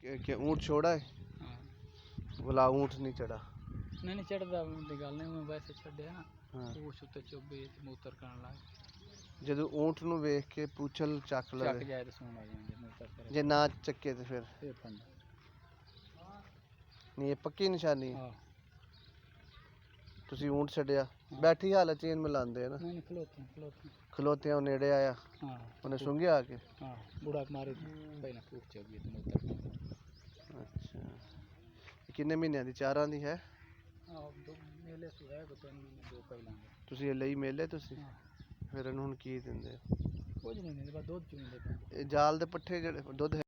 कि ऊँट छोड़ा है? हाँ बोला ऊँट नहीं चढ़ा। नहीं चढ़ता गल नहीं मैं वैसे छड्या ना हाँ पूछ उत्ते चुब्बी ते मूतर करन लग ਜਦੋਂ ऊँट ਨੂੰ ਵੇਖ ਕੇ ਪੂਛਲ ਚੱਕ ਚੱਕ ਲਵੇ, ਜਾਏ ਤੇ ਸੌਣ ਆ ਜਾਂਦੇ मूतर करे ਜੇ ਨਾ ਚੱਕੇ ਤੇ ਫਿਰ फिर फंदा ਨਹੀਂ ਇਹ ਪੱਕੀ ਨਿਸ਼ਾਨੀ ਹੈ। हाँ ਤੁਸੀਂ ऊँट ਛੱਡਿਆ ਹਾਂ। ਬੈਠੀ ਹਾਲਤ ਚ ਇਹਨੂੰ ਮਿਲਾਉਂਦੇ ਆ ਨਾ, नहीं खलोते ਖਲੋਤਿਆਂ ਉਹ ਨੇੜੇ ਆਇਆ, हाँ ਉਹਨੇ ਸੁੰਘਿਆ ਆ ਕੇ। हाँ बुढ़ा मारे पहले पूछ चुब्बी ते मूतर करन ਅੱਛਾ ਇਹ ਕਿੰਨੇ ਮਹੀਨਿਆਂ ਦੀ? 4 ਦੀ ਹੈ। हाँ दो मेले सु है 3 महीने दो पहला ਤੁਸੀਂ ਇਹ ਲਈ ਮੇਲੇ ਤੁਸੀਂ हाँ ਫਿਰ ਇਹਨੂੰ ਹੁਣ ਕੀ ਦਿੰਦੇ? कुछ नहीं देते बस दूध चून देते हैं ਇਹ ਜਾਲ ਦੇ ਪੱਠੇ ਜਿਹੜੇ ਦੁੱਧ ਹੈ।